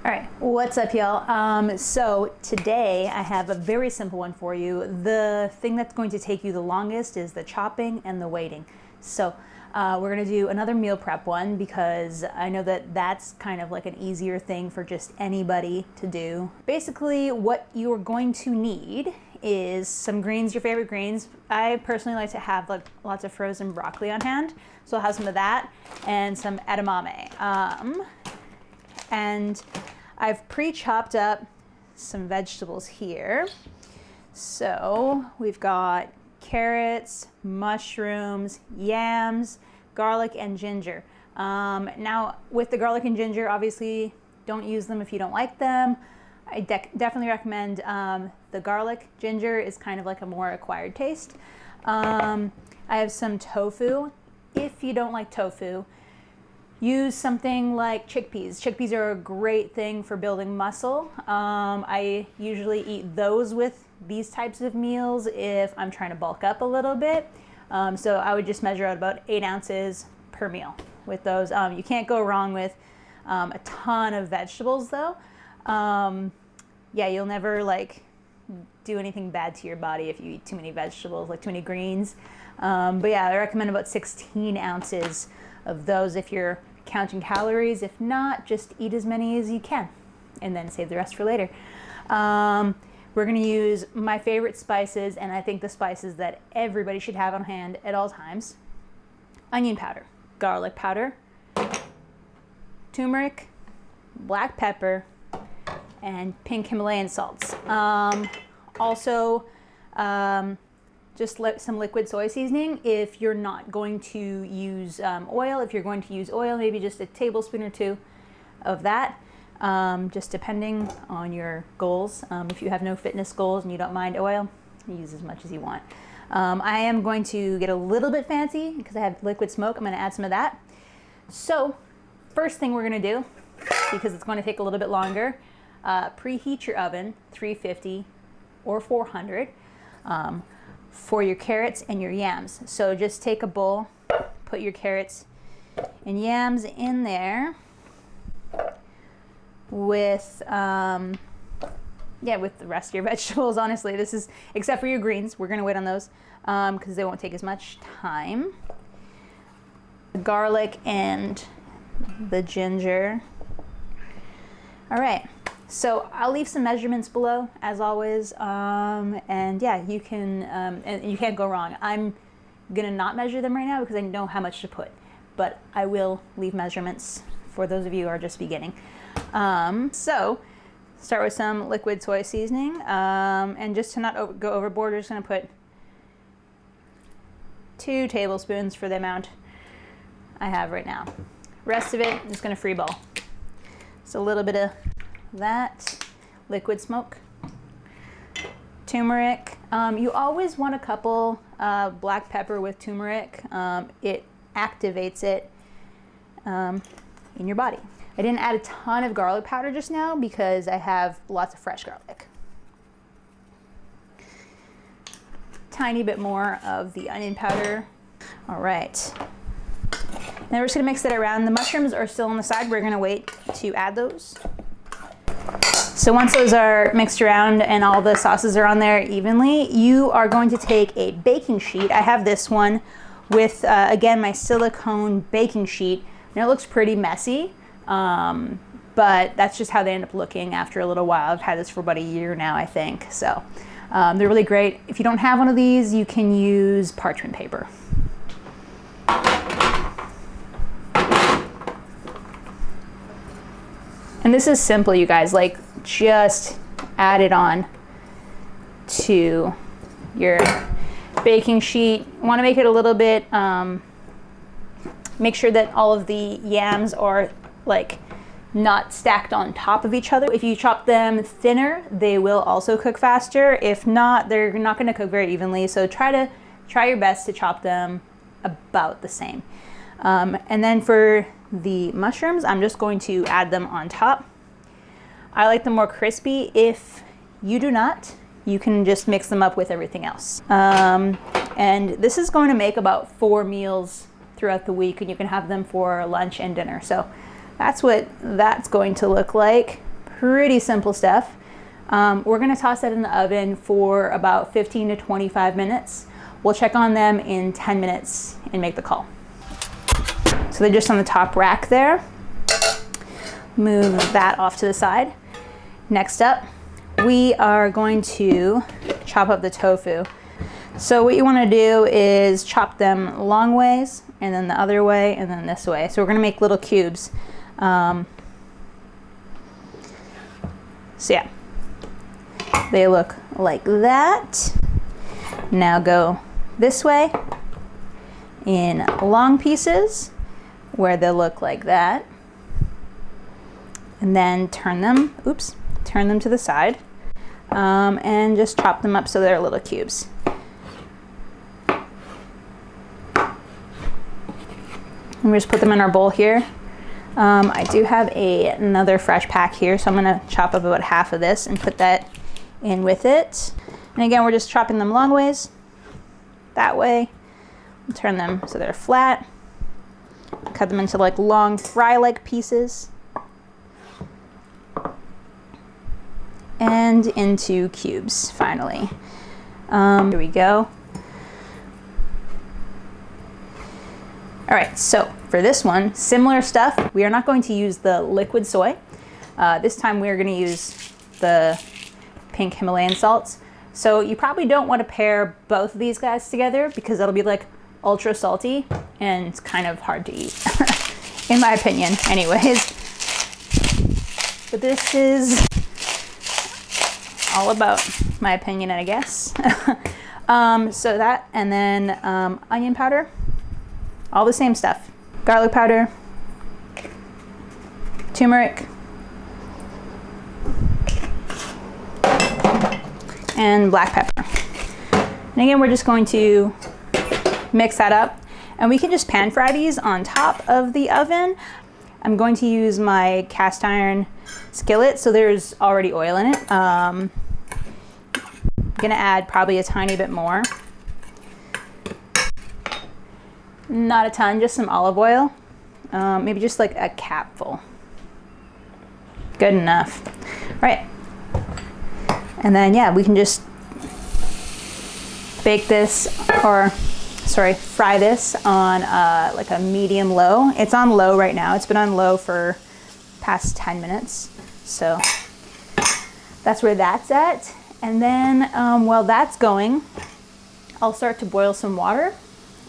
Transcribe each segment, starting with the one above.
All right, what's up, y'all? So today I have a very simple one for you. The thing that's going to take you the longest is the chopping and the waiting. So we're gonna do another meal prep one because I know that that's kind of like an easier thing for just anybody to do. Basically, what you're going to need is some greens, your favorite greens. I personally like to have like lots of frozen broccoli on hand, so I'll have some of that and some edamame. And I've pre-chopped up some vegetables here. So we've got carrots, mushrooms, yams, garlic, and ginger. Now with the garlic and ginger, obviously don't use them if you don't like them. I definitely recommend the garlic. Ginger is kind of like a more acquired taste. I have some tofu. If you don't like tofu, use something like chickpeas. Chickpeas are a great thing for building muscle. I usually eat those with these types of meals if I'm trying to bulk up a little bit. So I would just measure out about 8 ounces per meal with those. You can't go wrong with a ton of vegetables though. Yeah, you'll never like do anything bad to your body if you eat too many vegetables, like too many greens. But yeah, I recommend about 16 ounces of those if you're counting calories. If not, just eat as many as you can and then save the rest for later. We're gonna use my favorite spices, and I think the spices that everybody should have on hand at all times. Onion powder, garlic powder, turmeric, black pepper, and pink Himalayan salts. Also, just some liquid soy seasoning if you're not going to use oil. If you're going to use oil, maybe just a tablespoon or 2 of that, just depending on your goals. If you have no fitness goals and you don't mind oil, use as much as you want. I am going to get a little bit fancy because I have liquid smoke. I'm going to add some of that. So first thing we're going to do, because it's going to take a little bit longer, preheat your oven 350 or 400 for your carrots and your yams. So just take a bowl, put your carrots and yams in there with with the rest of your vegetables. Honestly, this is, except for your greens, we're gonna wait on those because they won't take as much time. The garlic and the ginger. All right, so I'll leave some measurements below as always, and yeah, you can and you can't go wrong. I'm gonna not measure them right now because I know how much to put, but I will leave measurements for those of you who are just beginning. So start with some liquid soy seasoning, and just to not go overboard, we're just gonna put 2 tablespoons for the amount I have right now. Rest of it, I'm just gonna freeball. So a little bit of that, liquid smoke, turmeric. You always want a couple black pepper with turmeric. It activates it in your body. I didn't add a ton of garlic powder just now because I have lots of fresh garlic. Tiny bit more of the onion powder. All right. Now we're just gonna mix it around. The mushrooms are still on the side. We're gonna wait to add those. So once those are mixed around and all the sauces are on there evenly, you are going to take a baking sheet. I have this one with, again, my silicone baking sheet. And it looks pretty messy, but that's just how they end up looking after a little while. I've had this for about a year now, I think. So they're really great. If you don't have one of these, you can use parchment paper. And this is simple, you guys, like just add it on to your baking sheet. Want to make it a little bit, make sure that all of the yams are like not stacked on top of each other. If you chop them thinner, they will also cook faster. If not, they're not going to cook very evenly. So try your best to chop them about the same. And then for the mushrooms, I'm just going to add them on top. I like them more crispy. If you do not, you can just mix them up with everything else. And this is going to make about 4 meals throughout the week, and you can have them for lunch and dinner. So that's what that's going to look like. Pretty simple stuff. We're gonna toss that in the oven for about 15 to 25 minutes. We'll check on them in 10 minutes and make the call. So they're just on the top rack there. Move that off to the side. Next up, we are going to chop up the tofu. So what you want to do is chop them long ways, and then the other way, and then this way. So we're going to make little cubes. So yeah, they look like that. Now go this way in long pieces where they look like that. And then turn them to the side, and just chop them up so they're little cubes. And we just put them in our bowl here. I do have another fresh pack here, so I'm gonna chop up about half of this and put that in with it. And again, we're just chopping them long ways, that way. Turn them so they're flat. Cut them into like long fry-like pieces. And into cubes, finally. Here we go. All right, so for this one, similar stuff. We are not going to use the liquid soy. This time we are gonna use the pink Himalayan salts. So you probably don't want to pair both of these guys together because that'll be like ultra salty and it's kind of hard to eat, in my opinion, anyways. But this is all about my opinion, I guess. So that, and then onion powder, all the same stuff. Garlic powder, turmeric, and black pepper. And again, we're just going to mix that up, and we can just pan fry these on top of the oven. I'm going to use my cast iron skillet, so there's already oil in it. I'm gonna add probably a tiny bit more. Not a ton, just some olive oil. Maybe just like a capful. Good enough. Right. And then yeah, we can just bake this, or sorry, fry this on like a medium low. It's on low right now. It's been on low for past 10 minutes. So that's where that's at. And then while that's going, I'll start to boil some water,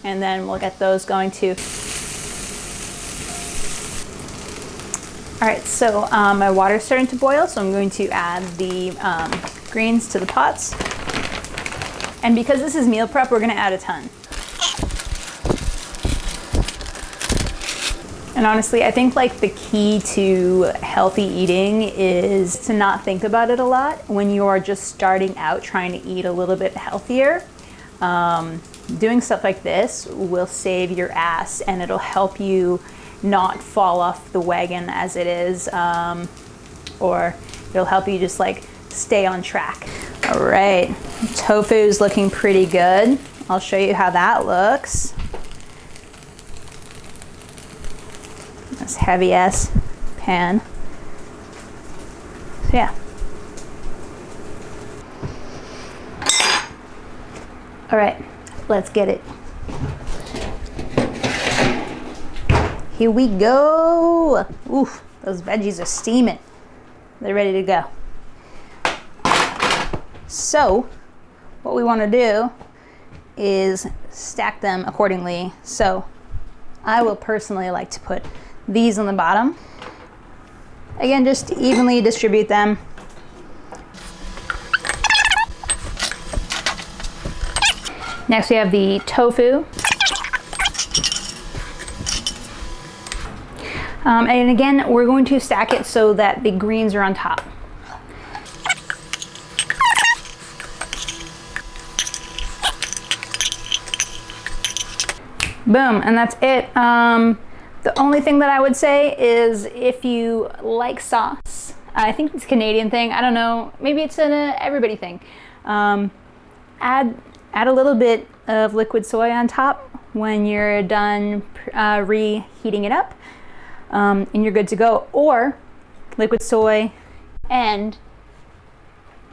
and then we'll get those going too. All right, so my water's starting to boil, so I'm going to add the greens to the pots. And because this is meal prep, we're gonna add a ton. And honestly, I think like the key to healthy eating is to not think about it a lot when you're just starting out trying to eat a little bit healthier. Doing stuff like this will save your ass, and it'll help you not fall off the wagon as it is, or it'll help you just like stay on track. All right, tofu's looking pretty good. I'll show you how that looks. This heavy ass pan. So yeah. All right, let's get it. Here we go. Oof, those veggies are steaming. They're ready to go. So what we want to do is stack them accordingly. So I will personally like to put these on the bottom. Again, just evenly distribute them. Next we have the tofu. And again, we're going to stack it so that the greens are on top. Boom, and that's it. The only thing that I would say is if you like sauce, I think it's a Canadian thing, I don't know, maybe it's an everybody thing. Add a little bit of liquid soy on top when you're done reheating it up, and you're good to go. Or liquid soy and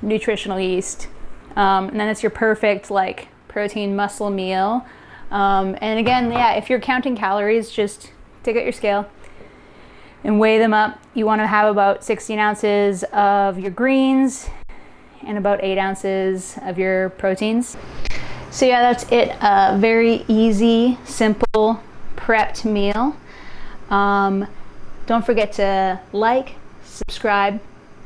nutritional yeast. And then it's your perfect like protein muscle meal. And again, yeah, if you're counting calories, just take out your scale and weigh them up. You want to have about 16 ounces of your greens and about 8 ounces of your proteins. So yeah, that's it. A very easy, simple, prepped meal. Don't forget to like, subscribe,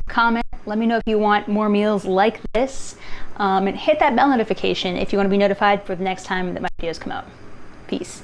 comment. Let me know if you want more meals like this. And hit that bell notification if you want to be notified for the next time that my videos come out. Peace.